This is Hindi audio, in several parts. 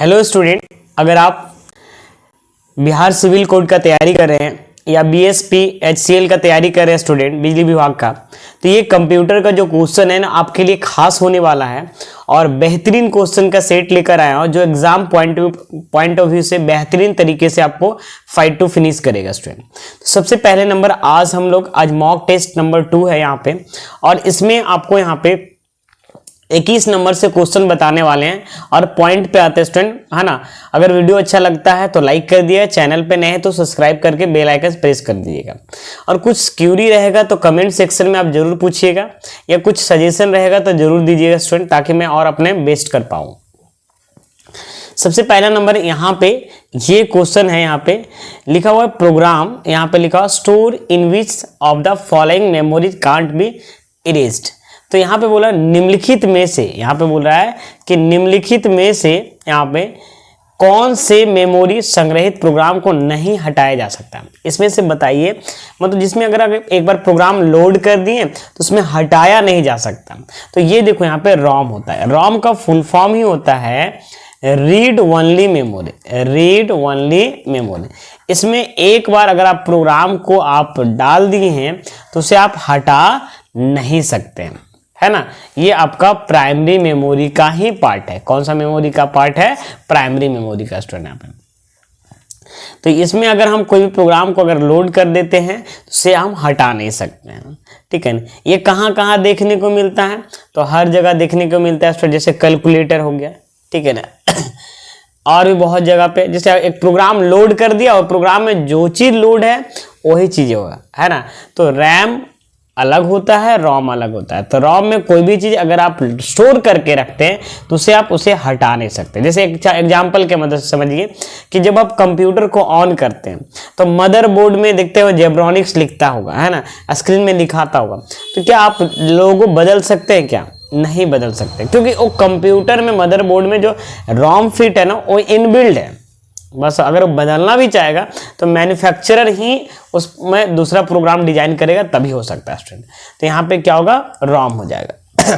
हेलो स्टूडेंट, अगर आप बिहार सिविल कोड का तैयारी कर रहे हैं या बीएसपी एचसीएल का तैयारी कर रहे हैं स्टूडेंट बिजली विभाग का, तो ये कंप्यूटर का जो क्वेश्चन है ना आपके लिए खास होने वाला है और बेहतरीन क्वेश्चन का सेट लेकर आया हूं जो एग्जाम पॉइंट ऑफ व्यू से बेहतरीन तरीके से आपको फाइट टू फिनिश करेगा स्टूडेंट। तो सबसे पहले नंबर आज मॉक टेस्ट नंबर 2 है यहाँ पे, और इसमें आपको यहाँ पे 21 नंबर से क्वेश्चन बताने वाले हैं और पॉइंट पे आते हैं स्टूडेंट, है ना। अगर वीडियो अच्छा लगता है तो लाइक कर दिया, चैनल पे नए हैं तो सब्सक्राइब करके बेल आइकन प्रेस कर दीजिएगा। और कुछ क्यूरी रहेगा तो कमेंट सेक्शन में आप जरूर पूछिएगा या कुछ सजेशन रहेगा तो जरूर दीजिएगा स्टूडेंट, ताकि मैं और अपने बेस्ट कर पाऊँ। सबसे पहला नंबर यहाँ पे ये क्वेश्चन है, यहाँ पे लिखा हुआ है प्रोग्राम, यहाँ पे लिखा हुआ store in which of the following memories can't be erased. तो यहाँ पे बोला निम्नलिखित में से, यहाँ पे बोल रहा है कि निम्नलिखित में से यहाँ पे कौन से मेमोरी संग्रहित प्रोग्राम को नहीं हटाया जा सकता, इसमें से बताइए। मतलब जिसमें अगर एक बार प्रोग्राम लोड कर दिए तो उसमें हटाया नहीं जा सकता। तो ये देखो यहाँ पे रॉम होता है, रॉम का फुल फॉर्म ही होता है read only memory, read only memory. इसमें एक बार अगर आप प्रोग्राम को आप डाल दिए हैं तो उसे आप हटा नहीं सकते हैं, है ना। ये आपका प्राइमरी मेमोरी का ही पार्ट है। कौन सा मेमोरी का पार्ट है? प्राइमरी मेमोरी का स्टूडेंट यहाँ पे। तो इसमें अगर हम कोई भी प्रोग्राम को अगर लोड कर देते हैं तो उसे हम हटा नहीं सकते हैं, ठीक है ना। ये कहाँ कहाँ देखने को मिलता है? तो हर जगह देखने को मिलता है स्टूडेंट, जैसे कैलकुलेटर हो गया, ठीक है ना। और भी बहुत जगह पे, जैसे एक प्रोग्राम लोड कर दिया और प्रोग्राम में जो चीज लोड है वही चीजें होगा, है ना। तो रैम अलग होता है, रोम अलग होता है। तो रोम में कोई भी चीज अगर आप स्टोर करके रखते हैं तो उसे आप उसे हटा नहीं सकते। जैसे एक एग्जांपल के मदद से समझिए कि जब आप कंप्यूटर को ऑन करते हैं तो मदरबोर्ड में देखते हो जेब्रॉनिक्स लिखता होगा, है ना, स्क्रीन में लिखाता होगा। तो क्या आप लोगो बदल सकते हैं? क्या नहीं बदल सकते, क्योंकि वो कंप्यूटर में मदरबोर्ड में जो रोम फिट है ना वो इनबिल्ड है। बस अगर वो बदलना भी चाहेगा तो मैन्युफैक्चरर ही उसमें दूसरा प्रोग्राम डिजाइन करेगा, तभी हो सकता है स्टूडेंट। तो यहाँ पे क्या होगा? रॉम हो जाएगा।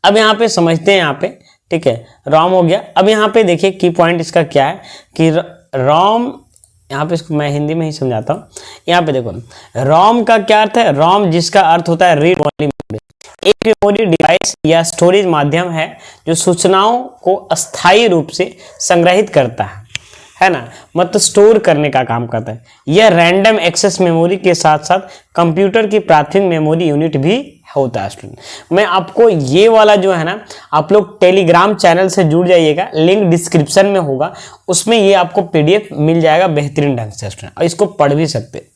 अब यहाँ पे समझते हैं, यहाँ पे ठीक है, रॉम हो गया। अब यहाँ पे देखिए की पॉइंट इसका क्या है कि रॉम, यहाँ पे इसको मैं हिंदी में ही समझाता हूँ। यहाँ पे देखो रॉम का क्या अर्थ है? रॉम जिसका अर्थ होता है रीड ओनली मेमोरी, एक मेमोरी डिवाइस या स्टोरेज माध्यम है जो सूचनाओं को अस्थायी रूप से संग्रहित करता है ना, मतलब स्टोर करने का काम करता है। यह रैंडम एक्सेस मेमोरी के साथ साथ कंप्यूटर की प्राथमिक मेमोरी यूनिट भी होता है स्टूडेंट। मैं आपको ये वाला जो है ना, आप लोग टेलीग्राम चैनल से जुड़ जाइएगा, लिंक डिस्क्रिप्शन में होगा, उसमें ये आपको पीडीएफ मिल जाएगा बेहतरीन ढंग से स्टूडेंट, और इसको पढ़ भी सकते।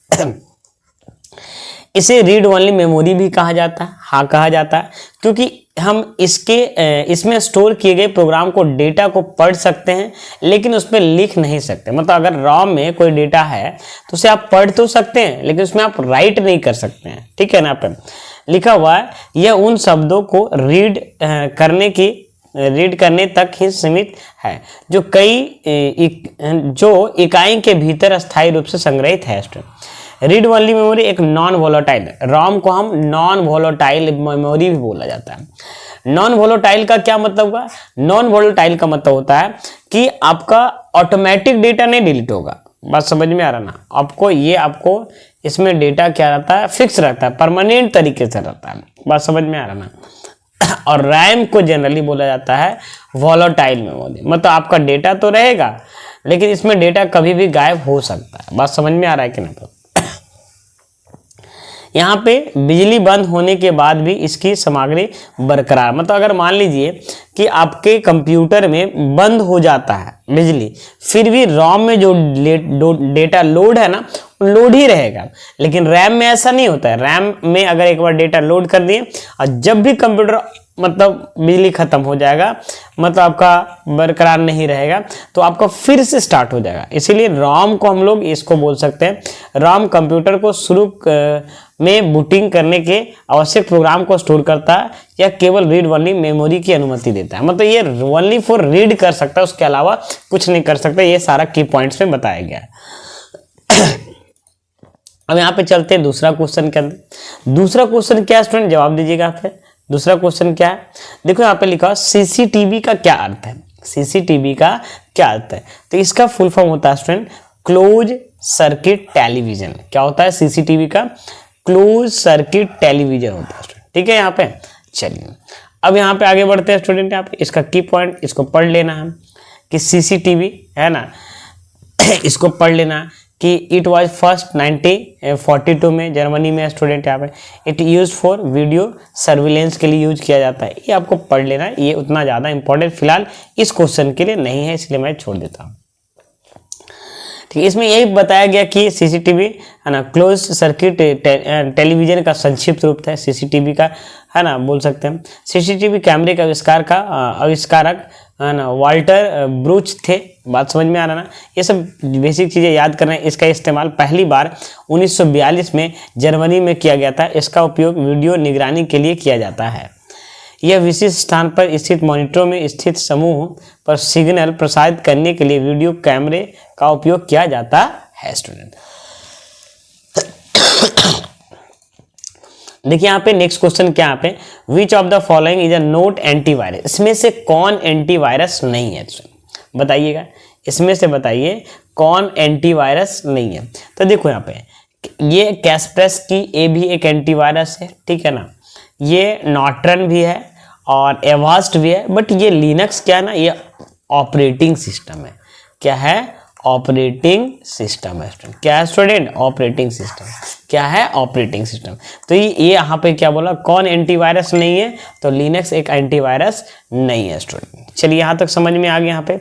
इसे रीड ओनली मेमोरी भी कहा जाता है, हाँ कहा जाता है, क्योंकि हम इसमें स्टोर किए गए प्रोग्राम को डेटा को पढ़ सकते हैं लेकिन उसमें लिख नहीं सकते। मतलब अगर रॉम में कोई डेटा है तो उसे आप पढ़ तो सकते हैं लेकिन उसमें आप राइट नहीं कर सकते हैं, ठीक है ना। पे लिखा हुआ है यह उन शब्दों को रीड करने तक ही सीमित है जो इकाई के भीतर अस्थायी रूप से संग्रहित है। रीड ओनली मेमोरी एक नॉन वोलेटाइल, रॉम को हम नॉन वोलेटाइल मेमोरी भी बोला जाता है। नॉन वोलेटाइल का क्या मतलब हुआ? नॉन वोलेटाइल का मतलब होता है कि आपका ऑटोमेटिक डेटा नहीं डिलीट होगा। बात समझ में आ रहा ना आपको? ये आपको इसमें डेटा क्या रहता है? फिक्स रहता है, परमानेंट तरीके से रहता है। बात समझ में आ रहा ना। और रैम को जनरली बोला जाता है वोलेटाइल मेमोरी, मतलब आपका डेटा तो रहेगा लेकिन इसमें डेटा कभी भी गायब हो सकता है। बात समझ में आ रहा है कि नहीं? यहाँ पे बिजली बंद होने के बाद भी इसकी सामग्री बरकरार, मतलब अगर मान लीजिए कि आपके कंप्यूटर में बंद हो जाता है बिजली, फिर भी रॉम में जो डेटा लोड है ना लोड ही रहेगा, लेकिन रैम में ऐसा नहीं होता है। रैम में अगर एक बार डेटा लोड कर दिए और जब भी कंप्यूटर मतलब बिजली खत्म हो जाएगा, मतलब आपका बरकरार नहीं रहेगा, तो आपका फिर से स्टार्ट हो जाएगा। इसीलिए रॉम को हम लोग इसको बोल सकते हैं, रॉम कंप्यूटर को शुरू में बूटिंग करने के आवश्यक प्रोग्राम को स्टोर करता है या केवल रीड ओनली मेमोरी की अनुमति देता है। मतलब ये ओनली फॉर रीड कर सकता है, उसके अलावा कुछ नहीं कर सकता। ये सारा की पॉइंट्स में बताया गया है। अब यहाँ पे चलते हैं दूसरा क्वेश्चन के अंदर। दूसरा क्वेश्चन क्या है स्टूडेंट? जवाब दीजिएगा। फिर दूसरा क्वेश्चन क्या है? देखो यहाँ पे लिखा सीसीटीवी का क्या अर्थ है। सीसीटीवी का क्या होता है? तो इसका फुल फॉर्म होता है स्टूडेंट क्लोज सर्किट टेलीविजन। क्या होता है सीसीटीवी का? क्लोज सर्किट टेलीविजन होता है स्टूडेंट। ठीक है यहाँ पे। चलिए अब यहाँ पे आगे बढ़ते हैं स्टूडेंट। यहाँ पे इसका की पॉइंट इसको पढ़ लेना है कि सीसीटीवी है ना, इसको पढ़ लेना कि इट वाज फर्स्ट 1942 में जर्मनी में स्टूडेंट। यहाँ पे it use for video surveillance के लिए यूज किया जाता है। ये आपको पढ़ लेना, ये उतना ज़्यादा इंपॉर्टेंट फिलहाल इस क्वेश्चन के लिए नहीं है, इसलिए मैं छोड़ देता हूँ। ठीक है, इसमें यही बताया गया कि सीसीटीवी है ना क्लोज सर्किट टेलीविजन का संक्षिप्त रूप है सीसीटीवी का, है ना, बोल सकते हैं। सीसीटीवी कैमरे के आविष्कारक है ना वाल्टर ब्रूच थे। बात समझ में आ रहा ना? ये सब बेसिक चीज़ें याद करना है। इसका इस्तेमाल पहली बार 1942 में जर्मनी में किया गया था। इसका उपयोग वीडियो निगरानी के लिए किया जाता है। यह विशिष्ट स्थान पर स्थित मॉनिटरों में स्थित समूह पर सिग्नल प्रसारित करने के लिए वीडियो कैमरे का उपयोग किया जाता है स्टूडेंट। देखिए यहाँ पे नेक्स्ट क्वेश्चन क्या यहाँ पे, which of the following is a note antivirus. इसमें से कौन एंटीवायरस नहीं है? बताइएगा, इसमें से बताइए कौन एंटीवायरस नहीं है। तो देखो यहाँ पे ये कैस्परस की ए भी एक एंटीवायरस है, ठीक है ना, ये नॉर्टन भी है और एवास्ट भी है, बट ये लिनक्स क्या है ना, ये ऑपरेटिंग सिस्टम है। क्या है? ऑपरेटिंग सिस्टम है स्टूडेंट। क्या है स्टूडेंट? Operating system. क्या है? Operating system. तो ये यहाँ पे क्या बोला, कौन एंटीवायरस नहीं है? तो लिनक्स एक एंटीवायरस नहीं है स्टूडेंट। चलिए यहाँ तक समझ में आ गया। यहाँ पे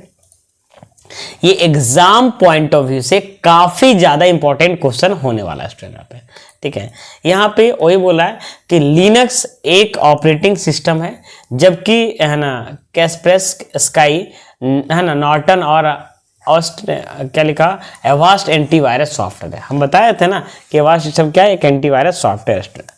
ये एग्जाम पॉइंट ऑफ व्यू से काफी ज्यादा इंपॉर्टेंट क्वेश्चन होने वाला है स्टूडेंट यहाँ पे। ठीक है, यहाँ पे वही बोला है कि लिनक्स एक ऑपरेटिंग सिस्टम है, जबकि है ना कैस्परस स्काई है ना नॉर्टन और क्या लिखा, एवास्ट एंटीवायरस सॉफ्टवेयर है। हम बताए थे ना कि एवास्ट सिस्टम क्या है, एक एंटीवायरस सॉफ्टवेयर स्टूडेंट।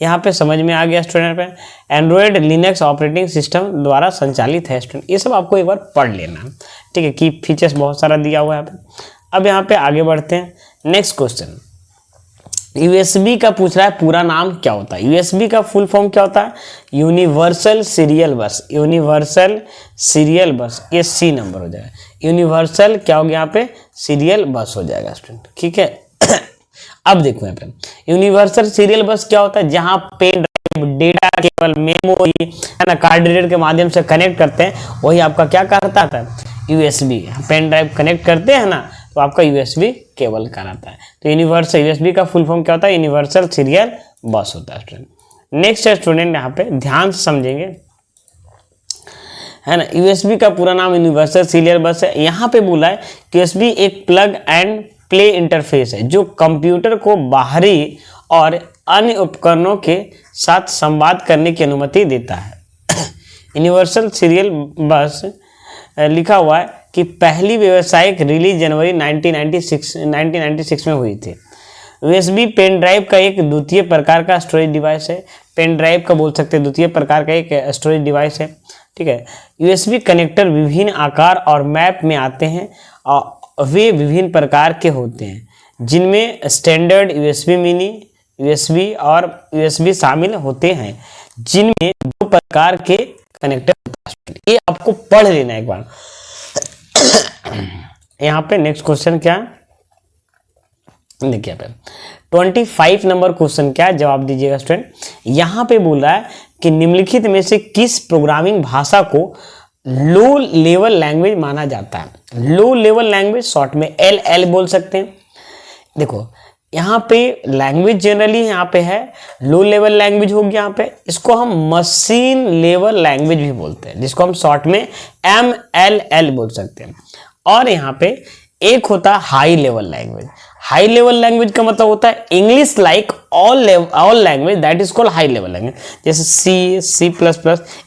यहाँ पे समझ में आ गया स्टूडेंट पे। एंड्रॉयड लिनक्स ऑपरेटिंग सिस्टम द्वारा संचालित है स्टूडेंट। ये सब आपको एक बार पढ़ लेना। ठीक है, की फीचर्स बहुत सारा दिया हुआ है यहाँ पे। अब यहाँ पे आगे बढ़ते हैं। नेक्स्ट क्वेश्चन, यूएसबी का पूछ रहा है पूरा नाम क्या होता है। यूएसबी का फुल फॉर्म क्या होता है? यूनिवर्सल सीरियल बस। यूनिवर्सल सीरियल बस, ये सी नंबर हो जाएगा। यूनिवर्सल क्या हो गया यहाँ पे? सीरियल बस हो जाएगा स्टूडेंट। ठीक है, अब देखो यहाँ पे यूनिवर्सल सीरियल बस क्या होता है, जहां पेन ड्राइव डेटा केवल मेमोरी है ना कार्ड रीडर के माध्यम से कनेक्ट करते हैं, वही आपका क्या कहता है? यूएसबी। पेन ड्राइव कनेक्ट करते हैं ना तो आपका यूएसबी केबल कहलाता है। तो यूनिवर्सल यूएसबी का फुल फॉर्म क्या होता है? यूनिवर्सल सीरियल बस होता है स्टूडेंट। नेक्स्ट है स्टूडेंट, यहाँ पे ध्यान से समझेंगे, है ना, यूएसबी का पूरा नाम यूनिवर्सल सीरियल बस है। यहाँ पे बोला है कि यूएसबी एक प्लग एंड प्ले इंटरफेस है जो कंप्यूटर को बाहरी और अन्य उपकरणों के साथ संवाद करने की अनुमति देता है। यूनिवर्सल सीरियल बस लिखा हुआ है कि पहली व्यावसायिक रिलीज जनवरी 1996 में हुई थी। यूएसबी पेन ड्राइव का एक द्वितीय प्रकार का स्टोरेज डिवाइस है। पेन ड्राइव का बोल सकते हैं द्वितीय प्रकार का एक स्टोरेज डिवाइस है। ठीक है, यूएसबी कनेक्टर विभिन्न आकार और मैप में आते हैं और वे विभिन्न प्रकार के होते हैं, जिनमें स्टैंडर्ड यूएसबी, मिनी यूएसबी और यूएसबी शामिल होते हैं, जिनमें दो प्रकार के कनेक्टर होते हैं। ये आपको पढ़ लेना एक बार। यहाँ पे नेक्स्ट क्वेश्चन क्या है, देखिए पे 25 नंबर क्वेश्चन क्या है, जवाब दीजिएगा स्टूडेंट। यहाँ पे बोल रहा है कि निम्नलिखित में से किस प्रोग्रामिंग भाषा को लो लेवल लैंग्वेज माना जाता है। लो लेवल लैंग्वेज शॉर्ट में LL बोल सकते हैं। देखो यहाँ पे लैंग्वेज जनरली यहाँ पे है लो लेवल लैंग्वेज होगी। यहाँ पे इसको हम मशीन लेवल लैंग्वेज भी बोलते हैं, जिसको हम शॉर्ट में MLL बोल सकते हैं। और यहाँ पे एक होता है high level language. High level language का मतलब होता है English like all language that is called high level language. जैसे C++,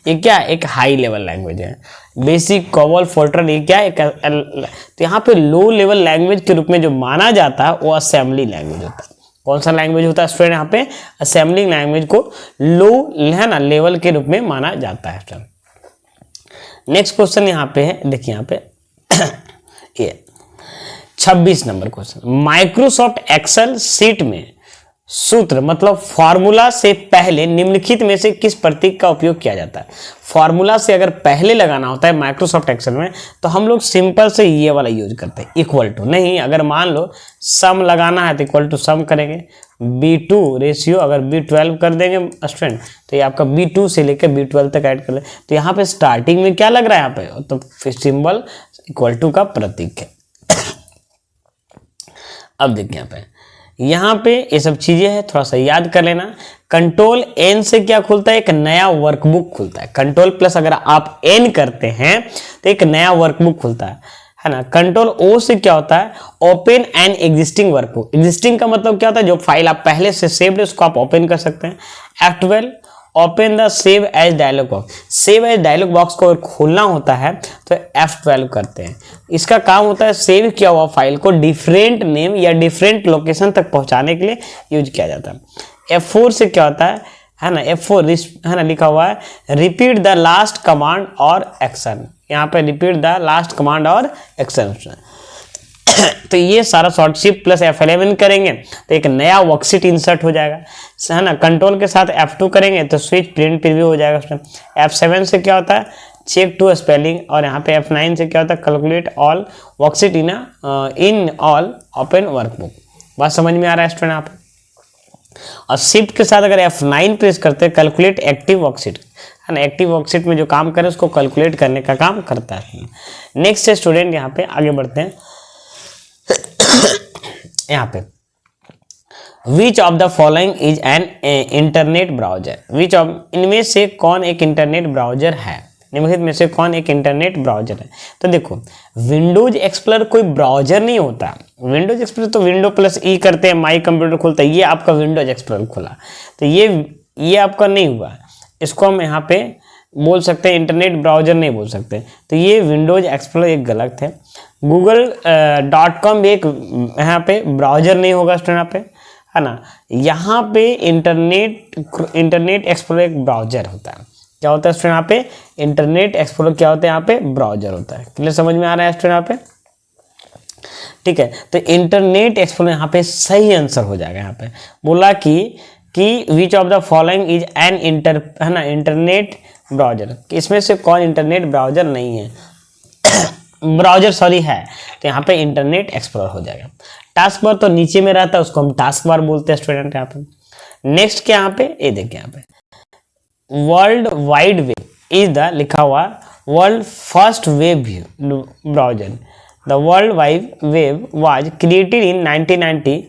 ये क्या है, एक हाई लेवल लैंग्वेज है। बेसिक, कॉबॉल, फोर्ट्रन, ये क्या है, तो यहाँ पे लो लेवल लैंग्वेज के रूप में जो माना जाता है वो असेंबली लैंग्वेज होता है। कौन सा लैंग्वेज होता है स्टूडेंट? यहाँ पे असेंबली लैंग्वेज को लो है ना लेवल के रूप में माना जाता है। नेक्स्ट क्वेश्चन यहाँ पे है, देखिए यहाँ पे ये 26 number question, Microsoft Excel sheet में सूत्र मतलब फॉर्मूला से पहले निम्नलिखित में से किस प्रतीक का उपयोग किया जाता है। फॉर्मूला से अगर पहले लगाना होता है माइक्रोसॉफ्ट एक्सेल में तो हम लोग सिंपल से ये वाला यूज करते हैं, इक्वल टू। नहीं, अगर मान लो सम लगाना है तो इक्वल टू सम करेंगे, B2 रेशियो अगर B12 कर देंगे स्टूडेंट तो ये आपका B2 से लेकर B12 तक ऐड कर ले। तो यहाँ पे स्टार्टिंग में क्या लग रहा है यहाँ पे, तो सिंबल इक्वल टू का प्रतीक है। अब देखिए यहाँ पे ये सब चीजें हैं, थोड़ा सा याद कर लेना। कंट्रोल N से क्या खुलता है, एक नया वर्कबुक खुलता है। कंट्रोल प्लस अगर आप N करते हैं तो एक नया वर्कबुक खुलता है ना। कंट्रोल O से क्या होता है, open an existing workbook. Existing का मतलब क्या होता है, जो फाइल आप पहले से सेव्ड है उसको आप ओपन कर सकते हैं। F12 open the save as dialog box. Save as dialog box को अगर खोलना होता है तो F12 करते हैं। इसका काम होता है सेव किया हुआ फाइल को डिफरेंट नेम या डिफरेंट लोकेशन तक पहुंचाने के लिए यूज किया जाता है। F4 से क्या होता है ना, F4 है ना, लिखा हुआ है रिपीट द लास्ट कमांड और एक्शन। यहाँ पे रिपीट द लास्ट कमांड और एक्शन। तो ये सारा शॉर्ट शिफ्ट प्लस F11 करेंगे तो एक नया वर्कशीट इंसर्ट हो जाएगा, है ना। कंट्रोल के साथ F2 करेंगे तो स्विच प्रिंट प्रीव्यू हो जाएगा उसमें। F7 से क्या होता है, चेक टू स्पेलिंग। और यहाँ पे F9 से क्या होता है, calculate all worksheet in all open workbook. बात समझ में आ रहा है स्टूडेंट आप। और शिफ्ट के साथ अगर F9 प्रेस करते हैं, कैलकुलेट एक्टिव वर्कशीट, है ना। एक्टिव वर्कशीट में जो काम करे उसको कैलकुलेट करने का काम करता है। नेक्स्ट है स्टूडेंट, यहाँ पे आगे बढ़ते हैं। यहाँ पे which of the following is an internet browser. Which of, इनमें से कौन एक इंटरनेट ब्राउजर है, निम्नलिखित में से कौन एक इंटरनेट ब्राउजर है। तो देखो विंडोज एक्सप्लोरर कोई ब्राउजर नहीं होता। विंडोज एक्सप्लोरर तो विंडो प्लस ई करते हैं, माई कंप्यूटर खुलता है, ये आपका विंडोज एक्सप्लोरर खुला, तो ये आपका नहीं हुआ। इसको हम यहाँ पे बोल सकते हैं इंटरनेट ब्राउजर नहीं बोल सकते। तो ये विंडोज एक्सप्लोरर एक गलत है। google.com भी एक यहाँ पे ब्राउजर नहीं होगा स्टूडेंट, यहाँ पे, है ना। यहाँ पे इंटरनेट एक्सप्लोरर एक ब्राउजर होता है। क्या होता है स्टूडेंट, यहाँ पे इंटरनेट एक्सप्लोरर क्या होता है, यहाँ पे ब्राउजर होता है। क्लियर समझ में आ रहा है स्टूडेंट यहाँ पे, ठीक है। तो इंटरनेट एक्सप्लोरर यहाँ पे सही आंसर हो जाएगा। यहाँ पे बोला कि विच of the following is an internet browser, इसमें से कौन इंटरनेट ब्राउजर नहीं है, ब्राउजर सॉरी है, तो यहाँ पे इंटरनेट एक्सप्लोरर हो जाएगा। टास्क बार तो नीचे में रहता है, उसको हम टास्क बार बोलते हैं स्टूडेंट यहाँ पे। नेक्स्ट क्या यहाँ पे, ये देखिए यहाँ पे world wide web is the, लिखा हुआ world first web browser. The world wide web was created in 1990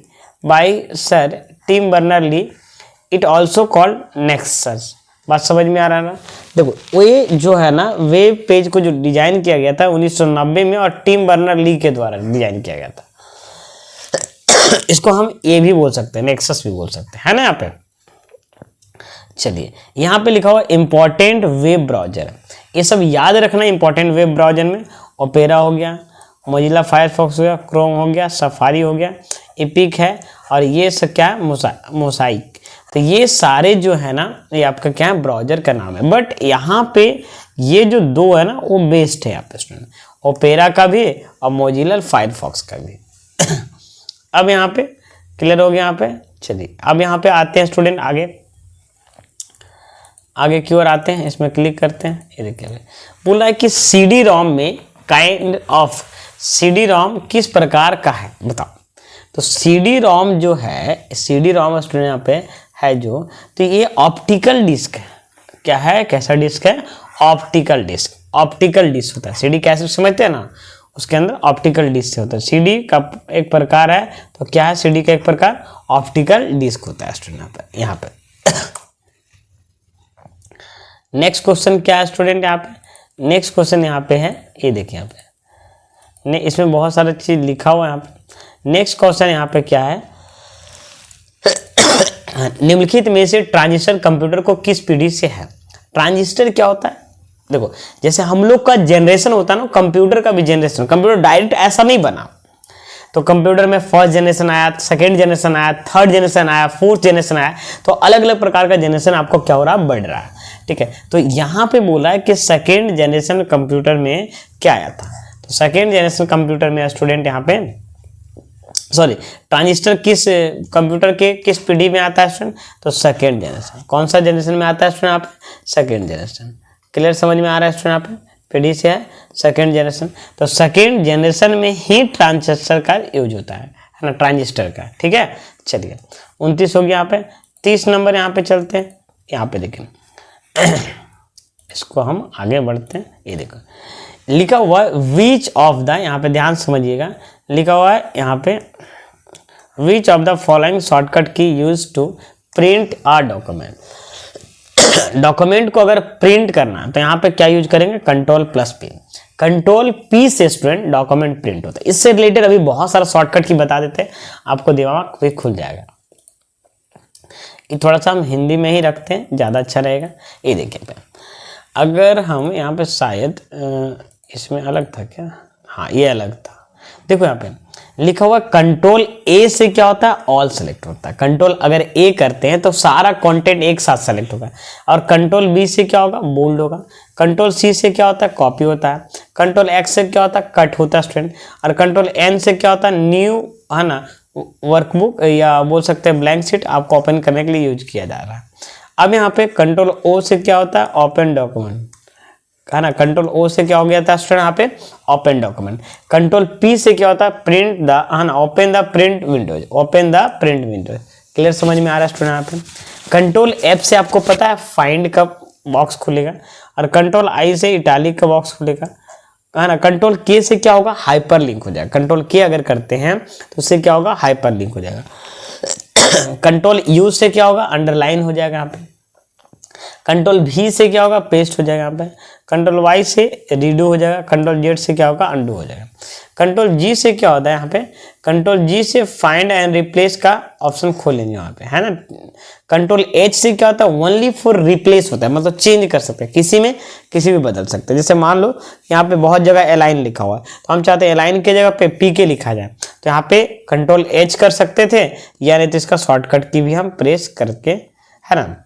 by Sir Tim Berners-Lee, it also called Nexus. बात समझ में आ रहा है ना। देखो ये जो है ना वेब पेज को जो डिजाइन किया गया था 1990 में और टिम बर्नर्स-ली के द्वारा डिजाइन किया गया था। इसको हम ये भी बोल सकते हैं, नेक्सस भी बोल सकते हैं, है ना। यहाँ पे चलिए यहाँ पे लिखा हुआ इंपॉर्टेंट वेब ब्राउजर, ये सब याद रखना। इंपॉर्टेंट वेब ब्राउजर में ओपेरा हो गया, मोजिला फायरफॉक्स हो गया, क्रोम हो गया, सफारी हो गया, एपिक है, और ये सब क्या है, मोसाइक। तो ये सारे जो है ना ये आपका क्या है, ब्राउजर का नाम है। बट यहाँ पे ये जो दो है ना वो बेस्ट है यहाँ पे स्टूडेंट, ओपेरा का भी और मोजिला फायरफॉक्स का भी। अब यहाँ पे क्लियर हो गया यहाँ पे। चलिए अब यहाँ पे आते हैं स्टूडेंट, आगे की ओर आते हैं, इसमें क्लिक करते हैं। ये देखिए बोला है कि CD ROM में काइंड ऑफ, CD ROM किस प्रकार का है बताओ। तो CD ROM जो है, CD ROM स्टूडेंट यहाँ पे है जो, तो ये ऑप्टिकल डिस्क है। क्या है, कैसा डिस्क है, ऑप्टिकल डिस्क। ऑप्टिकल डिस्क होता है CD, कैसे समझते हैं ना, उसके अंदर ऑप्टिकल डिस्क होता है। CD का एक प्रकार है, तो क्या है CD का एक प्रकार, ऑप्टिकल डिस्क होता है स्टूडेंट यहाँ पे। नेक्स्ट क्वेश्चन क्या है स्टूडेंट यहाँ पे, नेक्स्ट क्वेश्चन यहाँ पे है, ये देखिए यहाँ पे, इसमें बहुत सारा चीज लिखा हुआ है यहाँ पे। नेक्स्ट क्वेश्चन यहाँ पे क्या है, निम्नलिखित में से ट्रांजिस्टर कंप्यूटर को किस पीढ़ी से है। ट्रांजिस्टर क्या होता है, देखो जैसे हम लोग का जनरेशन होता है ना, कंप्यूटर का भी जनरेशन, कंप्यूटर डायरेक्ट ऐसा नहीं बना। तो कंप्यूटर में फर्स्ट जनरेशन आया, सेकेंड जनरेशन आया, थर्ड जनरेशन आया, फोर्थ जनरेशन आया, तो अलग अलग प्रकार का जनरेशन आपको क्या हो रहा है, बढ़ रहा है, ठीक है। तो यहाँ पे बोला है कि सेकेंड जनरेशन कंप्यूटर में क्या आया था। तो सेकेंड जनरेशन कंप्यूटर में स्टूडेंट यहाँ पे सॉरी, ट्रांजिस्टर किस कंप्यूटर के किस पीढ़ी में आता है स्टूडेंट? तो सेकेंड जनरेशन। कौन सा जनरेशन में आता है स्टूडेंट? आप सेकेंड जनरेशन। क्लियर, समझ में आ रहा है स्टूडेंट? आप पीढ़ी से है सेकेंड जनरेशन, तो सेकेंड जनरेशन में ही ट्रांजिस्टर का यूज होता है ना, ट्रांजिस्टर का। ठीक है, चलिए 29 हो गया। यहाँ पे 30 नंबर यहाँ पे चलते हैं। यहाँ पे देखें इसको हम आगे बढ़ते हैं। ये देखो लिखा हुआ है विच ऑफ द, यहाँ पे ध्यान समझिएगा, लिखा हुआ है यहाँ पे which of the following shortcut key use to print a document. Document को अगर प्रिंट करना है तो यहाँ पे क्या यूज करेंगे? Ctrl+P। Ctrl+P से स्टूडेंट डॉक्यूमेंट प्रिंट होता है। इससे रिलेटेड अभी बहुत सारा शॉर्टकट की बता देते हैं, आपको दिमाग भी खुल जाएगा। ये थोड़ा सा हम हिंदी में ही रखते हैं, ज़्यादा अच्छा रहेगा। ये देखिए, अगर हम यहाँ पे शायद इसमें अलग था क्या? हाँ, ये अलग था। देखो यहाँ पे लिखा हुआ Ctrl+A से क्या होता है? ऑल सेलेक्ट होता है। कंट्रोल अगर ए करते हैं तो सारा कंटेंट एक साथ सेलेक्ट होगा। और Ctrl+B से क्या होगा? बोल्ड होगा। Ctrl+C से क्या होता है? कॉपी होता है। Ctrl+X से क्या होता है? कट होता है स्टूडेंट। और Ctrl+N से क्या होता है? न्यू, है ना, वर्कबुक या बोल सकते हैं ब्लैंक शीट आपको ओपन करने के लिए यूज किया जा रहा है। अब यहाँ पे Ctrl+O से क्या होता है? ओपन डॉक्यूमेंट, है ना। Ctrl+O से क्या हो गया था स्टूडेंट? यहाँ पे ओपन डॉक्यूमेंट। Ctrl+P से क्या होता है? प्रिंट द, है ना, open the print Windows, open the print Windows. Clear, समझ में आ रहा है स्टूडेंट? यहाँ पे Ctrl+F से आपको पता है फाइंड का बॉक्स खुलेगा। और Ctrl+I से इटैलिक का बॉक्स खुलेगा, है ना। Ctrl+K से क्या होगा? हाइपर लिंक हो जाएगा। Ctrl+K अगर करते हैं तो उससे क्या होगा? हाइपर लिंक हो जाएगा। Ctrl+U से क्या होगा? अंडरलाइन हो जाएगा यहाँ पे। Ctrl+V से क्या होगा? पेस्ट हो जाएगा यहाँ पे। Ctrl+Y से रीडू हो जाएगा। Ctrl+Z से क्या होगा? अंडू हो जाएगा। Ctrl+G से क्या होता है यहाँ पे? Ctrl+G से फाइंड एंड रिप्लेस का ऑप्शन खोल लेंगे यहाँ पे, है ना। Ctrl+H से क्या होता है? ओनली फॉर रिप्लेस होता है, मतलब चेंज कर सकते हैं, किसी में किसी भी बदल सकते हैं। जैसे मान लो यहाँ पे बहुत जगह अलाइन लिखा हुआ है, तो हम चाहते हैं अलाइन की जगह पे PK लिखा जाए, तो यहाँ पे Ctrl+H कर सकते थे, या नहीं तो इसका शॉर्टकट की भी हम प्रेस करके, है ना।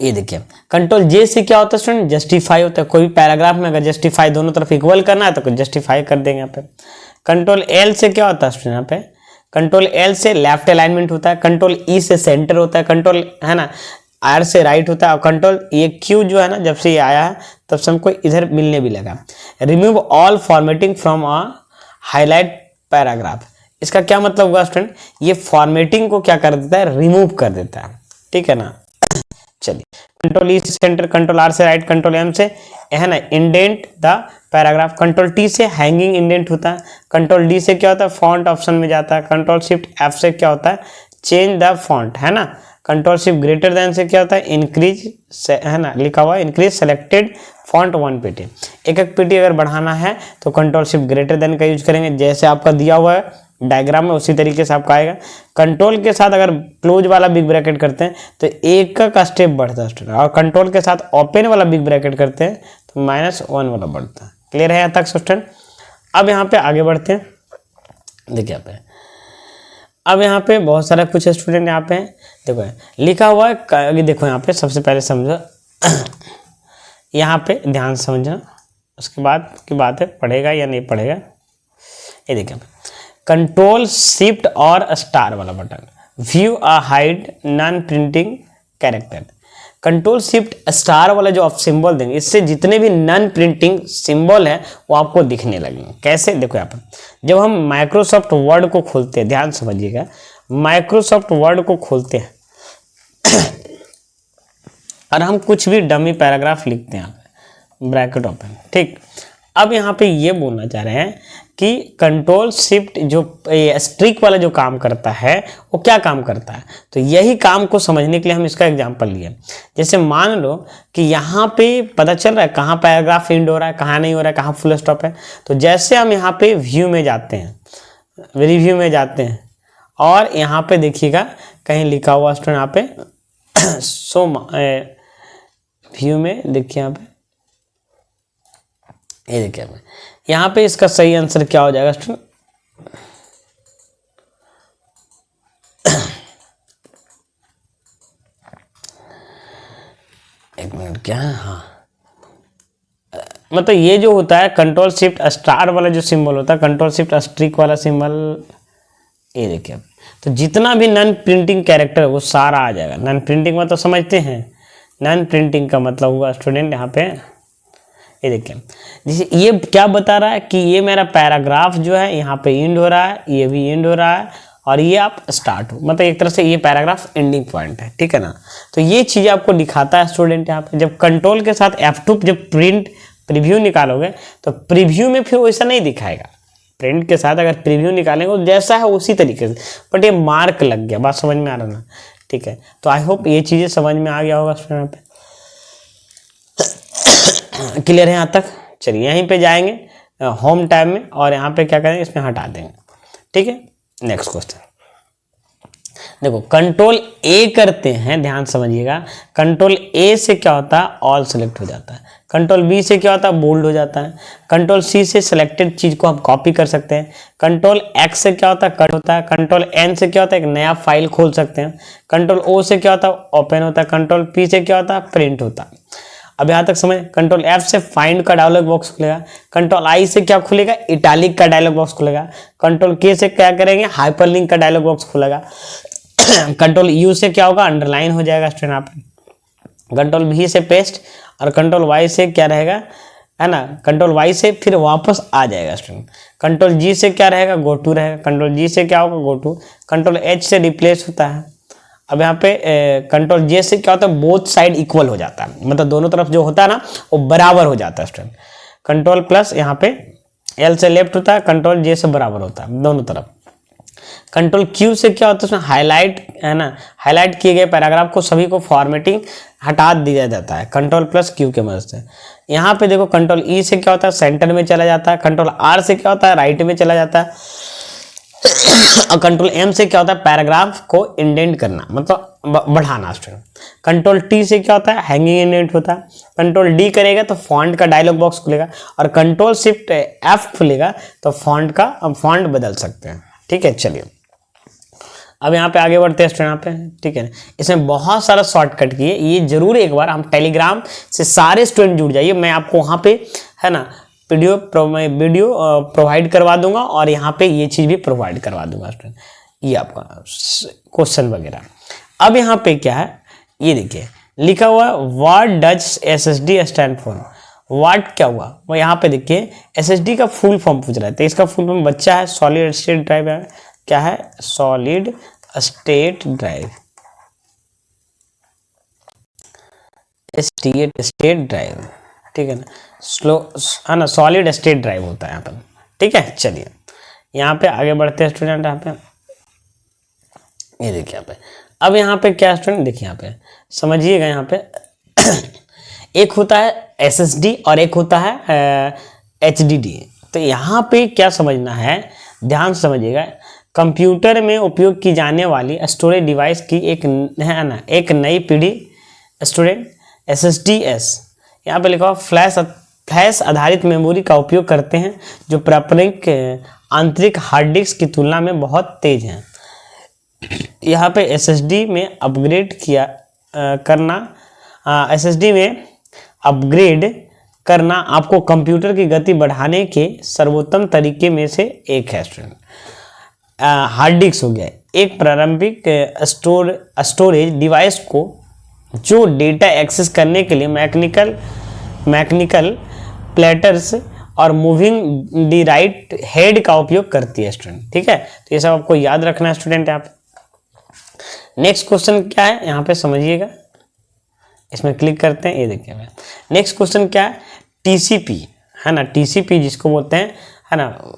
ये देखिए Ctrl+J से क्या होता है स्टूडेंट? जस्टिफाई होता है। कोई भी पैराग्राफ में अगर जस्टिफाई दोनों तरफ इक्वल करना है तो जस्टिफाई कर देंगे यहाँ पे। Ctrl+L से क्या होता है स्टूडेंट? यहाँ पे Ctrl+L से लेफ्ट अलाइनमेंट होता है। Ctrl+E से सेंटर होता है। कंट्रोल, है ना, R से राइट होता है। और कंट्रोल ये Q जो है ना, जब से ये आया है तब से हमको इधर मिलने भी लगा। Remove all formatting from a highlight paragraph, इसका क्या मतलब हुआ स्टूडेंट? ये फॉर्मेटिंग को क्या कर देता है? रिमूव कर देता है। ठीक है ना। चलिए Ctrl+E से सेंटर, Ctrl+R से राइट, Ctrl+M से, है ना, इंडेंट द पैराग्राफ। Ctrl+T से हैंगिंग इंडेंट होता है। Ctrl+D से क्या होता है? फॉन्ट ऑप्शन में जाता है। Ctrl+Shift+F से क्या होता है? चेंज द फॉन्ट, है ना। Ctrl+Shift+Greater से क्या होता है? इंक्रीज, है ना, लिखा हुआ है इंक्रीज सेलेक्टेड फॉन्ट 1 पेटी। एक एक पेटी अगर बढ़ाना है तो Ctrl+Shift+Greater का यूज करेंगे, जैसे आपका दिया हुआ है डायग्राम में उसी तरीके से आपका आएगा। कंट्रोल के साथ अगर क्लोज वाला बिग ब्रैकेट करते हैं तो एक का स्टेप बढ़ता है स्टूडेंट, और कंट्रोल के साथ ओपन वाला बिग ब्रैकेट करते हैं तो -1 वाला बढ़ता है। क्लियर है यहाँ तक स्टूडेंट? अब यहाँ पे आगे बढ़ते हैं। देखिए यहाँ पे, अब यहाँ पे बहुत सारा कुछ स्टूडेंट यहाँ पे देखो लिखा हुआ है। देखो यहाँ पे सबसे पहले समझो यहाँ पे ध्यान से समझना, उसके बाद की बात है पढ़ेगा या नहीं पढ़ेगा। ये देखिए Ctrl+Shift और स्टार वाला बटन, व्यू अ हाइड नॉन प्रिंटिंग कैरेक्टर। Ctrl+Shift+स्टार वाला जो आप सिंबल देंगे, इससे जितने भी नॉन प्रिंटिंग सिंबल है वो आपको दिखने लगेंगे। कैसे? देखो यहाँ पर जब हम माइक्रोसॉफ्ट वर्ड को खोलते हैं, ध्यान समझिएगा, माइक्रोसॉफ्ट वर्ड को खोलते हैं और हम कुछ भी डमी पैराग्राफ लिखते हैं, ब्रैकेट ओपन, ठीक। अब यहाँ पे ये बोलना चाह रहे हैं कि Ctrl+Shift जो स्ट्रिक वाला जो काम करता है वो क्या काम करता है, तो यही काम को समझने के लिए हम इसका एग्जांपल लिए। जैसे मान लो कि यहाँ पे पता चल रहा है कहाँ पैराग्राफ एंड हो रहा है, कहाँ नहीं हो रहा है, कहाँ फुल स्टॉप है। तो जैसे हम यहाँ पे व्यू में जाते हैं, रिव्यू में जाते हैं, और यहाँ पे देखिएगा कहीं लिखा हुआ स्टूडेंट यहाँ पे सो व्यू में देखिए यहाँ पे, ये देखिए यहाँ पे इसका सही आंसर क्या हो जाएगा स्टूडेंट? एक मिनट, क्या है? हाँ, मतलब ये जो होता है कंट्रोल शिफ्ट स्टार वाला जो सिंबल होता है, कंट्रोल शिफ्ट स्ट्रिक वाला सिंबल, ये देखिए। तो जितना भी नॉन प्रिंटिंग कैरेक्टर है वो सारा आ जाएगा। नॉन प्रिंटिंग मतलब समझते हैं, नॉन प्रिंटिंग का मतलब हुआ स्टूडेंट यहाँ पे, ये देखिए जैसे ये क्या बता रहा है कि ये मेरा पैराग्राफ जो है यहाँ पे एंड हो रहा है, ये भी एंड हो रहा है, और ये आप स्टार्ट हो, मतलब एक तरह से ये पैराग्राफ एंडिंग पॉइंट है, ठीक है ना। तो ये चीज़ आपको दिखाता है स्टूडेंट यहाँ पे। जब कंट्रोल के साथ F2 जब प्रीव्यू निकालोगे तो प्रीव्यू में फिर वैसा नहीं दिखाएगा। प्रिंट के साथ अगर प्रीव्यू निकालेंगे तो जैसा है उसी तरीके से, बट ये मार्क लग गया, बात समझ में आ रहा ना, ठीक है। तो आई होप ये चीज़ें समझ में आ गया होगा यहाँ पे, क्लियर है यहाँ तक। चलिए यहीं पे जाएंगे होम टैब में, और यहाँ पे क्या करेंगे, इसमें हटा देंगे, ठीक है। नेक्स्ट क्वेश्चन देखो, कंट्रोल ए करते हैं, ध्यान समझिएगा। कंट्रोल ए से क्या होता है, ऑल सेलेक्ट हो जाता है। कंट्रोल बी से क्या होता है, बोल्ड हो जाता है। कंट्रोल सी से सिलेक्टेड चीज को हम कॉपी कर सकते हैं। कंट्रोल एक्स से क्या होता है, कट होता है। कंट्रोल एन से क्या होता है, एक नया फाइल खोल सकते हैं। कंट्रोल ओ से क्या होता है, ओपन होता है। कंट्रोल पी से क्या होता है, प्रिंट होता है। अब यहाँ तक समझ। कंट्रोल एफ से फाइंड का डायलॉग बॉक्स खुलेगा। कंट्रोल आई से क्या खुलेगा, इटैलिक का डायलॉग बॉक्स खुलेगा। कंट्रोल के से क्या करेंगे, हाइपरलिंक का डायलॉग बॉक्स खुलेगा। कंट्रोल यू से क्या होगा, अंडरलाइन हो जाएगा स्टूडेंट यहाँ पे। कंट्रोल वी से पेस्ट, और कंट्रोल वाई से क्या रहेगा, है ना, कंट्रोल वाई से फिर वापस आ जाएगा स्टूडेंट। कंट्रोल जी से क्या रहेगा, गो टू रहेगा। कंट्रोल जी से क्या होगा, गो टू। कंट्रोल एच से रिप्लेस होता है। अब यहाँ पे कंट्रोल जे से क्या होता है, बोथ साइड इक्वल हो जाता है, मतलब दोनों तरफ जो होता है ना वो बराबर हो जाता है स्टूडेंट। कंट्रोल प्लस यहाँ पे एल से लेफ्ट होता है, कंट्रोल जे से बराबर होता है दोनों तरफ। कंट्रोल क्यू से क्या होता है, उसमें हाईलाइट, है ना, हाईलाइट किए गए पैराग्राफ को सभी को फॉर्मेटिंग हटा दिया जाता है कंट्रोल प्लस क्यू के मदद से। यहाँ पे देखो कंट्रोल ई से क्या होता है, सेंटर में चला जाता है। कंट्रोल आर से क्या होता है, राइट में चला जाता है। और कंट्रोल एम से क्या होता है, पैराग्राफ को इंडेंट करना, मतलब बढ़ाना स्टूडेंट। कंट्रोल टी से क्या होता है, हैंगिंग इंडेंट होता है। कंट्रोल डी करेगा तो फॉन्ट का डायलॉग बॉक्स खुलेगा, और कंट्रोल शिफ्ट एफ खुलेगा तो फॉन्ट बदल सकते हैं, ठीक है। चलिए अब यहाँ पे आगे बढ़ते हैं स्टूडेंट, यहाँ पे ठीक है। इसमें बहुत सारा शॉर्टकट किए, ये जरूर एक बार हम टेलीग्राम से सारे स्टूडेंट जुड़ जाइए, मैं आपको वहाँ पे, है ना, वीडियो प्रोवाइड करवा दूंगा, और यहाँ पे ये चीज़ भी प्रोवाइड करवा दूंगा स्टूडेंट, ये आपका क्वेश्चन वगैरह। अब यहाँ पे क्या है, ये देखिए लिखा हुआ what does SSD stand for. What क्या हुआ, वो यहाँ पे देखिए SSD का फुल फॉर्म पूछ रहा है, तो इसका फुल फॉर्म बच्चा है सॉलिड स्टेट ड्राइव है, क्या है, solid state drive, state drive, ठीक है ना, स्लो, है ना, सॉलिड स्टेट ड्राइव होता है यहाँ पर, ठीक है। चलिए यहाँ पे आगे बढ़ते हैं स्टूडेंट, यहाँ पे ये देखिए यहाँ पे। अब यहाँ पे क्या स्टूडेंट, देखिए यहाँ पे समझिएगा, यहाँ पे एक होता है SSD और एक होता है HDD। तो यहाँ पे क्या समझना है, ध्यान समझिएगा, कंप्यूटर में उपयोग की जाने वाली स्टोरेज डिवाइस की एक, है ना, एक नई पीढ़ी स्टूडेंट SSDs, यहाँ पे लिखा हुआ फ्लैश आधारित मेमोरी का उपयोग करते हैं, जो पारंपरिक आंतरिक हार्ड डिस्क की तुलना में बहुत तेज हैं। यहाँ पे SSD में अपग्रेड करना आपको कंप्यूटर की गति बढ़ाने के सर्वोत्तम तरीके में से एक है स्टूडेंट। हार्ड डिस्क हो गया एक प्रारंभिक स्टोरेज डिवाइस को जो डेटा एक्सेस करने के लिए मैकेनिकल प्लेटर्स और मूविंग दी राइट हेड का उपयोग करती है स्टूडेंट, ठीक है। तो ये सब आपको याद रखना है स्टूडेंट। यहाँ पे नेक्स्ट क्वेश्चन क्या है, यहाँ पे समझिएगा, इसमें क्लिक करते हैं, ये देखिए नेक्स्ट क्वेश्चन क्या है, TCP, है ना, TCP जिसको बोलते हैं, है ना,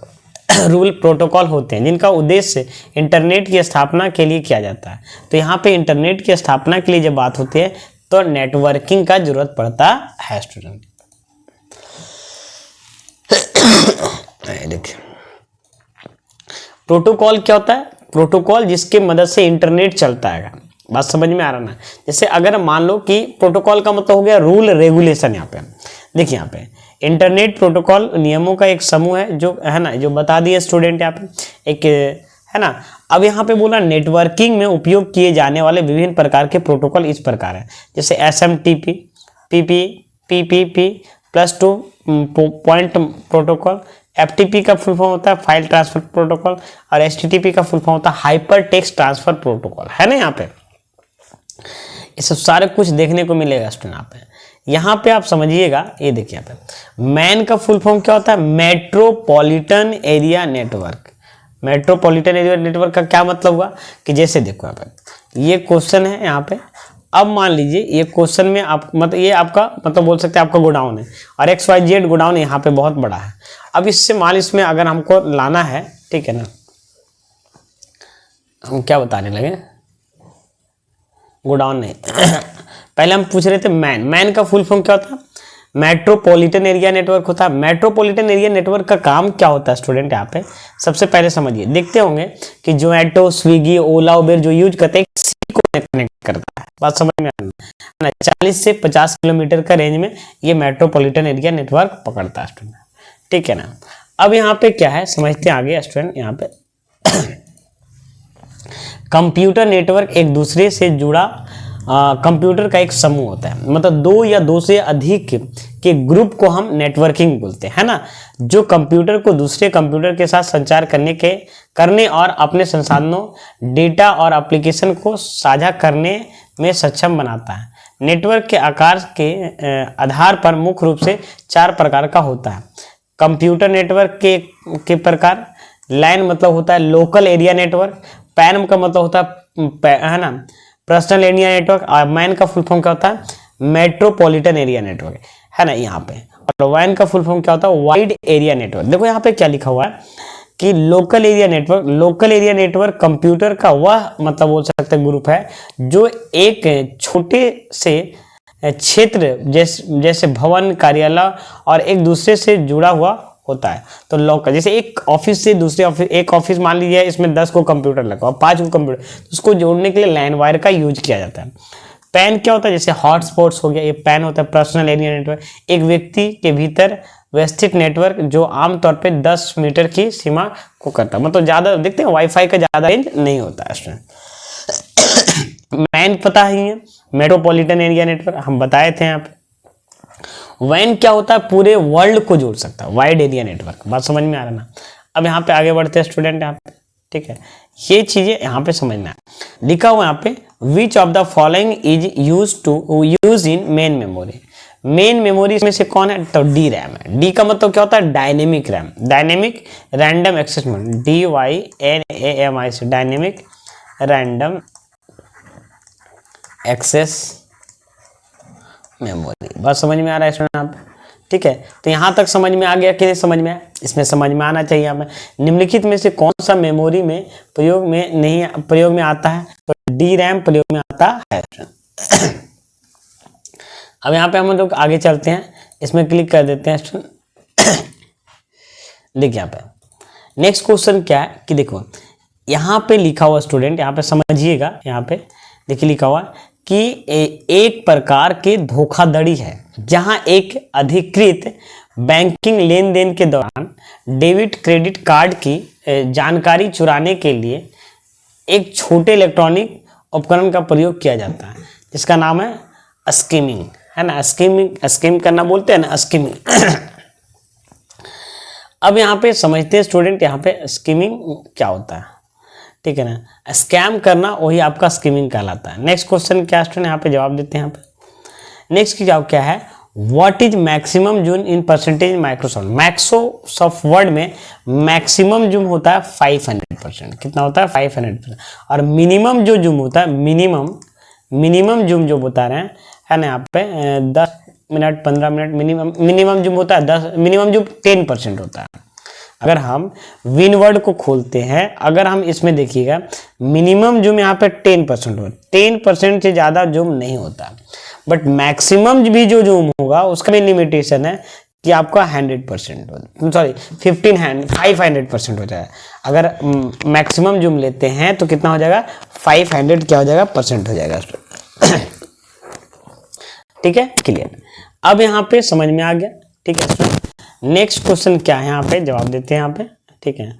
रूल प्रोटोकॉल होते हैं जिनका उद्देश्य इंटरनेट की स्थापना के लिए किया जाता है। तो यहाँ पे इंटरनेट की स्थापना के लिए जब बात होती है तो नेटवर्किंग का जरूरत पड़ता है स्टूडेंट। देखिए प्रोटोकॉल क्या होता है, प्रोटोकॉल जिसके मदद से इंटरनेट चलता है, बात समझ में आ रहा ना। जैसे अगर मान लो कि प्रोटोकॉल का मतलब हो गया रूल रेगुलेशन। यहाँ पे देखिए, यहाँ पे इंटरनेट प्रोटोकॉल नियमों का एक समूह है, जो है ना, जो बता दिए स्टूडेंट यहाँ पे एक, है ना। अब यहाँ पे बोला नेटवर्किंग में उपयोग किए जाने वाले विभिन्न प्रकार के प्रोटोकॉल इस प्रकार है, जैसे SMTP, PP, PPP+2 point protocol, FTP का फुल फॉर्म होता है फाइल ट्रांसफर प्रोटोकॉल, और HTTP का फुल फॉर्म होता है हाइपर टेक्स्ट ट्रांसफर प्रोटोकॉल, है ना। यहाँ पे ये सब सारे कुछ देखने को मिलेगा स्टूडेंट। यहाँ पे आप समझिएगा, ये देखिए यहाँ पे मैन का फुल फॉर्म क्या होता है, metropolitan area network. Metropolitan area network का क्या मतलब हुआ कि जैसे देखो यहाँ पे ये क्वेश्चन है यहाँ पे, अब मान लीजिए ये क्वेश्चन में आप मतलब ये आपका मतलब बोल सकते हैं आपका गोडाउन है, और XYZ गोडाउन यहाँ पे बहुत बड़ा है। अब इससे माल इसमें अगर हमको लाना है, ठीक है ना, हम क्या बताने लगे, गोडाउन नहीं पहले हम पूछ रहे थे मैन का फुल फॉर्म क्या होता है, मेट्रोपॉलिटन एरिया नेटवर्क होता है। मेट्रोपॉलिटन एरिया नेटवर्क का काम क्या होता है स्टूडेंट, यहाँ पे सबसे पहले समझिए, देखते होंगे कि जोमेटो, स्विगी, ओला, उबेर जो यूज करते हैं किसी को कनेक्ट करता है, बात समझ में आ रहा है। 40 से 50 किलोमीटर का रेंज में ये मेट्रोपॉलिटन एरिया नेटवर्क पकड़ता है स्टूडेंट, ठीक है ना। अब यहाँ पे क्या है समझते हैं आगे स्टूडेंट। यहाँ पे कंप्यूटर नेटवर्क एक दूसरे से जुड़ा कंप्यूटर का एक समूह होता है, मतलब दो या दो से अधिक के ग्रुप को हम नेटवर्किंग बोलते हैं, है ना, जो कंप्यूटर को दूसरे कंप्यूटर के साथ संचार करने और अपने संसाधनों, डेटा और एप्लीकेशन को साझा करने में सक्षम बनाता है। नेटवर्क के आकार के आधार पर मुख्य रूप से 4 प्रकार का होता है। कंप्यूटर नेटवर्क के प्रकार, लैन मतलब होता है लोकल एरिया नेटवर्क, पैन का मतलब होता है ना पर्सनल एरिया नेटवर्क, और मैन का फुल फॉर्म क्या होता है, मेट्रोपॉलिटन एरिया नेटवर्क, है ना यहाँ पे, और वैन का फुल फॉर्म क्या होता है, वाइड एरिया नेटवर्क। देखो यहाँ पे क्या लिखा हुआ है कि लोकल एरिया नेटवर्क कंप्यूटर का वह मतलब बोल सकते हैं ग्रुप है जो एक छोटे से क्षेत्र जैसे भवन, कार्यालय और एक दूसरे से जुड़ा हुआ होता है। तो लोकल जैसे एक ऑफिस से दूसरे ऑफिस, एक ऑफिस मान लीजिए इसमें 10 को कंप्यूटर लगा और 5 को कंप्यूटर, तो उसको जोड़ने के लिए लैन वायर का यूज किया जाता है। पैन क्या होता है, जैसे हॉटस्पॉट्स हो गया, ये पैन होता है पर्सनल एरिया नेटवर्क, एक व्यक्ति के भीतर व्यवस्थित नेटवर्क जो आमतौर पे 10 मीटर की सीमा को करता है, मतलब ज्यादा देखते हैं वाईफाई का ज्यादा रेंज नहीं होता है। मैन पता ही है, मेट्रोपॉलिटन एरिया नेटवर्क हम बताए थे यहाँ पे। वैन क्या होता है, पूरे वर्ल्ड को जोड़ सकता है, वाइड एरिया नेटवर्क, बात समझ में आ रहा ना। अब यहाँ पे आगे बढ़ते हैं स्टूडेंट यहाँ पे, ठीक है, ये चीजें यहाँ पे समझना है। लिखा हुआ यहाँ पे which of the following is use in main memory. Main memory में से कौन है, तो डी रैम है। डी का मतलब क्या होता है, dynamic RAM, dynamic random access memory, DYNAMI से डायनेमिक रैंडम एक्सेस मेमोरी। बात समझ में आ रहा है स्टूडेंट आप, ठीक है। तो यहाँ तक समझ में आ गया कि नहीं समझ में आया, इसमें समझ में आना चाहिए हमें। निम्नलिखित में से कौन सा मेमोरी में प्रयोग में आता है, तो डी रैम प्रयोग में आता है। अब यहाँ पे हम लोग आगे चलते हैं, इसमें क्लिक कर देते हैं स्टूडेंट। देखिए यहाँ पे नेक्स्ट क्वेश्चन क्या है कि देखो यहाँ पे लिखा हुआ स्टूडेंट, यहाँ पे समझिएगा, यहाँ पे देखिए लिखा हुआ कि एक प्रकार के धोखाधड़ी है जहां एक अधिकृत बैंकिंग लेन देन के दौरान डेबिट क्रेडिट कार्ड की जानकारी चुराने के लिए एक छोटे इलेक्ट्रॉनिक उपकरण का प्रयोग किया जाता है जिसका नाम है स्कीमिंग, है ना। स्कीम करना बोलते हैं ना, स्कीमिंग। अब यहाँ पे समझते हैं स्टूडेंट, यहाँ पे स्कीमिंग क्या होता है, ठीक है ना। स्कैम करना वही आपका स्कीमिंग कहलाता है। नेक्स्ट क्वेश्चन क्या स्टूडेंट, यहाँ पे जवाब देते हैं। यहाँ पे नेक्स्ट की जवाब क्या है, what is maximum zoom in percentage Microsoft. Microsoft word में मैक्सिमम जूम होता है 500%। कितना होता है, 500%। और मिनिमम जो जूम होता है, मिनिमम जूम जो बता रहे हैं, है ना, यहाँ पे 10 मिनट 15 मिनट मिनिमम जूम होता है 10, मिनिमम जूम 10% होता है। अगर हम विनवर्ड को खोलते हैं, अगर हम इसमें देखिएगा मिनिमम जूम यहाँ पे 10% होगा, 10% से ज़्यादा जूम नहीं होता। बट मैक्सिमम भी जो जूम होगा उसका भी लिमिटेशन है कि आपका 100% हो, सॉरी 500% हो जाएगा। अगर मैक्सिमम जूम लेते हैं तो कितना हो जाएगा, 500 क्या हो जाएगा, परसेंट हो जाएगा। ठीक है, क्लियर। अब यहाँ पे समझ में आ गया, ठीक है। नेक्स्ट क्वेश्चन क्या है, यहाँ पे जवाब देते हैं यहाँ पे, ठीक है।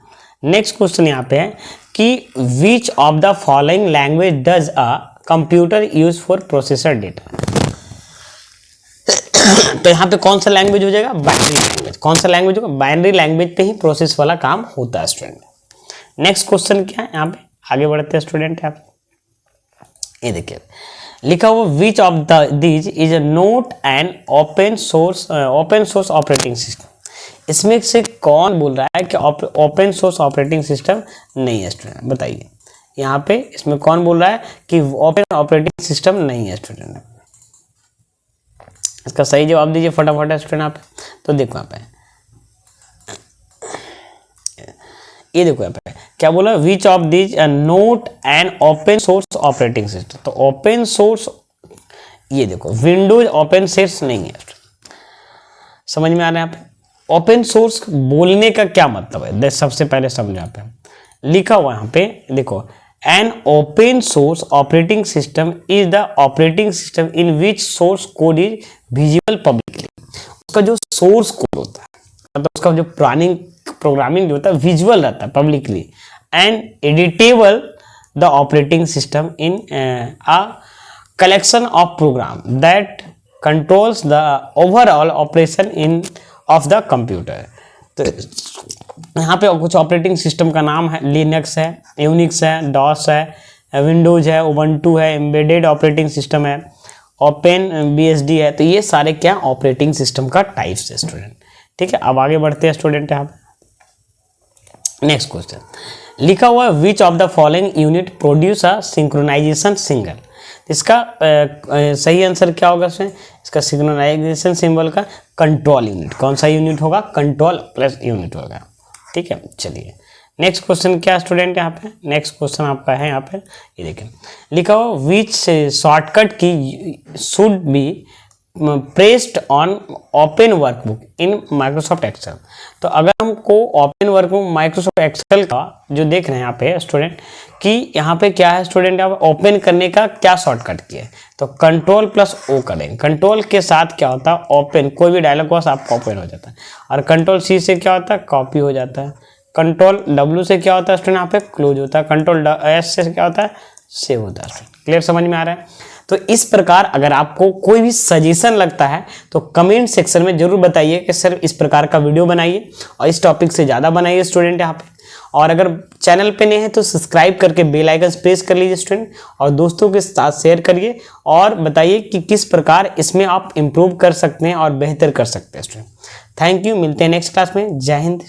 नेक्स्ट क्वेश्चन यहाँ पे है कि विच of the following language does a computer use for processor data. तो यहाँ पे कौन सा लैंग्वेज हो जाएगा, बाइनरी लैंग्वेज। कौन सा लैंग्वेज होगा, बाइनरी लैंग्वेज पे ही प्रोसेस वाला काम होता है स्टूडेंट। नेक्स्ट क्वेश्चन क्या है, यहाँ पे आगे बढ़ते हैं स्टूडेंट। यहाँ पे ये देखिए लिखा हुआ which of these is not an open source operating system. इसमें से कौन बोल रहा है कि ओपन सोर्स ऑपरेटिंग सिस्टम नहीं है स्टूडेंट, बताइए। यहाँ पे इसमें कौन बोल रहा है कि ओपन ऑपरेटिंग सिस्टम नहीं है स्टूडेंट। इसका सही जवाब दीजिए फटाफट स्टूडेंट आप। तो देखो यहाँ पे, ये देखो यहाँ पे क्या बोला, which of this note an open source operating system. तो ओपन सोर्स, ये देखो विंडोज ओपन सोर्स नहीं है। समझ में आ रहा है यहाँ पे ओपन सोर्स बोलने का क्या मतलब है, सबसे पहले समझो। यहाँ पे लिखा हुआ यहाँ पे देखो, an open source operating system is the operating system in which source code is visible publicly. उसका जो सोर्स कोड होता है, मतलब उसका जो प्रोग्रामिंग जो होता है विजुअल रहता है publicly, and editable the operating system in a collection of program that controls the overall operation in of the computer. तो यहाँ पे कुछ ऑपरेटिंग सिस्टम का नाम है, लिनक्स है, यूनिक्स है, डॉस है, विंडोज है, उबंटू है, एम्बेडेड ऑपरेटिंग सिस्टम है, ओपन बीएसडी है। तो ये सारे क्या ऑपरेटिंग सिस्टम का टाइप्स है स्टूडेंट। ठीक है, अब आगे बढ़ते हैं स्टूडेंट। यहाँ पे नेक्स्ट क्वेश्चन लिखा हुआ है which of the following unit produce a synchronization single. इसका सही आंसर क्या होगा इसमें, इसका सिंक्रोनाइजेशन सिंबल का कंट्रोल यूनिट। कौन सा यूनिट होगा, कंट्रोल प्लस यूनिट होगा। ठीक है, चलिए नेक्स्ट क्वेश्चन क्या स्टूडेंट, यहाँ पे नेक्स्ट क्वेश्चन आपका है यहाँ पे, ये देखें लिखा हो which shortcut key should be pressed on open workbook in Microsoft Excel. तो अगर हमको ओपन वर्कबुक माइक्रोसॉफ्ट एक्सेल का जो देख रहे हैं यहाँ पे स्टूडेंट, कि यहाँ पे क्या है स्टूडेंट, यहाँ पे ओपन करने का क्या शॉर्टकट की है, तो कंट्रोल प्लस ओ करेंगे। कंट्रोल के साथ क्या होता है, ओपन, कोई भी डायलॉग बॉक्स आपका ओपन हो जाता है। और कंट्रोल सी से क्या होता है, कॉपी हो जाता है। कंट्रोल डब्ल्यू से क्या होता है स्टूडेंट, यहाँ पे क्लोज होता है। कंट्रोल एस से क्या होता है, सेव होता है। क्लियर, समझ में आ रहा है। तो इस प्रकार अगर आपको कोई भी सजेशन लगता है तो कमेंट सेक्शन में जरूर बताइए कि सर इस प्रकार का वीडियो बनाइए और इस टॉपिक से ज़्यादा बनाइए स्टूडेंट यहाँ पे। और अगर चैनल पे नए हैं तो सब्सक्राइब करके बेल आइकन प्रेस कर लीजिए स्टूडेंट, और दोस्तों के साथ शेयर करिए और बताइए कि किस प्रकार इसमें आप इम्प्रूव कर सकते हैं और बेहतर कर सकते हैं स्टूडेंट। थैंक यू, मिलते हैं नेक्स्ट क्लास में। जय हिंद।